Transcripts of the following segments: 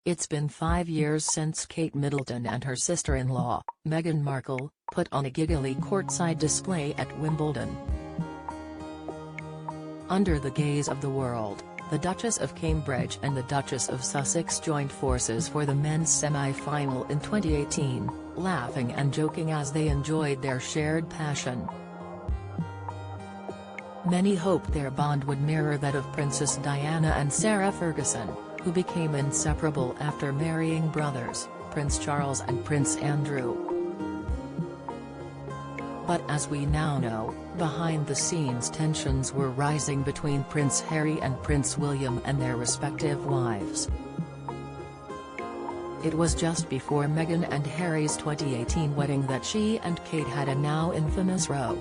It's been 5 years since Kate Middleton and her sister-in-law, Meghan Markle, put on a giggly courtside display at Wimbledon. Under the gaze of the world, the Duchess of Cambridge and the Duchess of Sussex joined forces for the men's semi-final in 2018, laughing and joking as they enjoyed their shared passion. Many hoped their bond would mirror that of Princess Diana and Sarah Ferguson, who became inseparable after marrying brothers, Prince Charles and Prince Andrew. But as we now know, behind-the-scenes tensions were rising between Prince Harry and Prince William and their respective wives. It was just before Meghan and Harry's 2018 wedding that she and Kate had a now infamous row.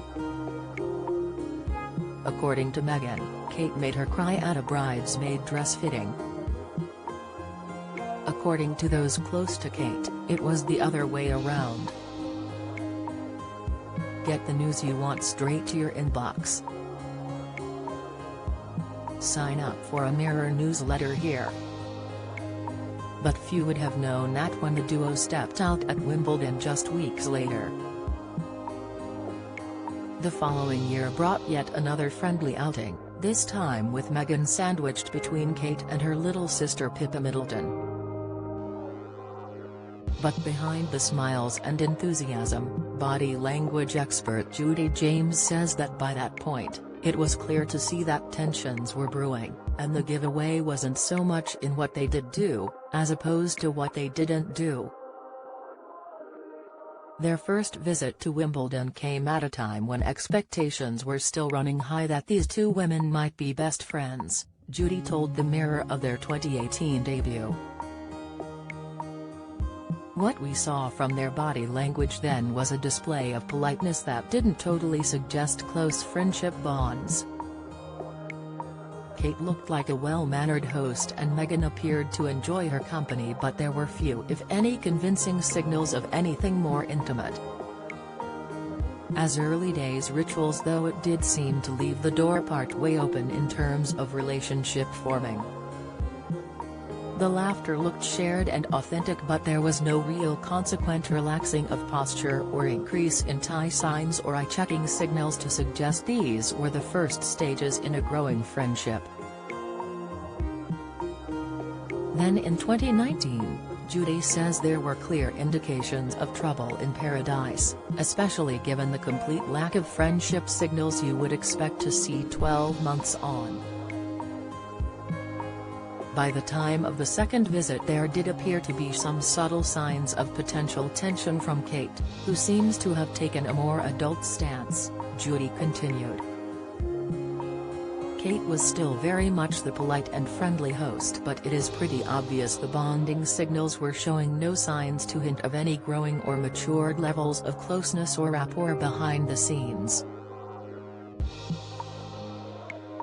According to Meghan, Kate made her cry at a bridesmaid dress fitting. According to those close to Kate, it was the other way around. Get the news you want straight to your inbox. Sign up for a Mirror newsletter here. But few would have known that when the duo stepped out at Wimbledon just weeks later. The following year brought yet another friendly outing, this time with Meghan sandwiched between Kate and her little sister Pippa Middleton. But behind the smiles and enthusiasm, body language expert Judy James says that by that point, it was clear to see that tensions were brewing, and the giveaway wasn't so much in what they did do, as opposed to what they didn't do. Their first visit to Wimbledon came at a time when expectations were still running high that these two women might be best friends, Judy told the Mirror of their 2018 debut. What we saw from their body language then was a display of politeness that didn't totally suggest close friendship bonds. Kate looked like a well-mannered host and Meghan appeared to enjoy her company, but there were few if any convincing signals of anything more intimate. As early days rituals, though, it did seem to leave the door partway open in terms of relationship forming. The laughter looked shared and authentic, but there was no real consequent relaxing of posture or increase in tie signs or eye-checking signals to suggest these were the first stages in a growing friendship. Then in 2019, Judy says there were clear indications of trouble in paradise, especially given the complete lack of friendship signals you would expect to see 12 months on. By the time of the second visit there did appear to be some subtle signs of potential tension from Kate, who seems to have taken a more adult stance, Judy continued. Kate was still very much the polite and friendly host, but it is pretty obvious the bonding signals were showing no signs to hint of any growing or matured levels of closeness or rapport behind the scenes.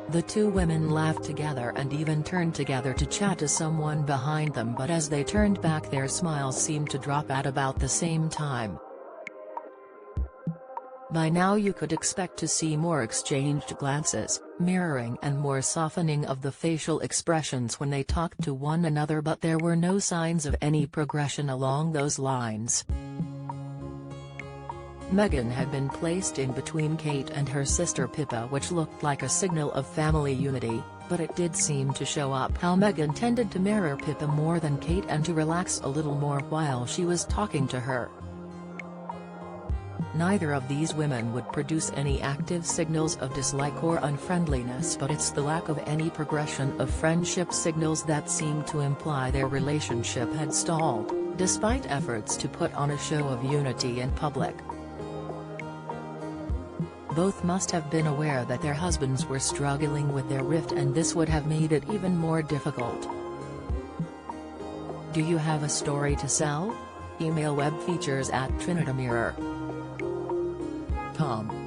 The two women laughed together and even turned together to chat to someone behind them, but as they turned back their smiles seemed to drop at about the same time. By now you could expect to see more exchanged glances, mirroring and more softening of the facial expressions when they talked to one another, but there were no signs of any progression along those lines. Meghan had been placed in between Kate and her sister Pippa, which looked like a signal of family unity, but it did seem to show up how Meghan tended to mirror Pippa more than Kate and to relax a little more while she was talking to her. Neither of these women would produce any active signals of dislike or unfriendliness, but it's the lack of any progression of friendship signals that seemed to imply their relationship had stalled, despite efforts to put on a show of unity in public. Both must have been aware that their husbands were struggling with their rift, and this would have made it even more difficult. Do you have a story to sell? Email webfeatures@trinitymirror.com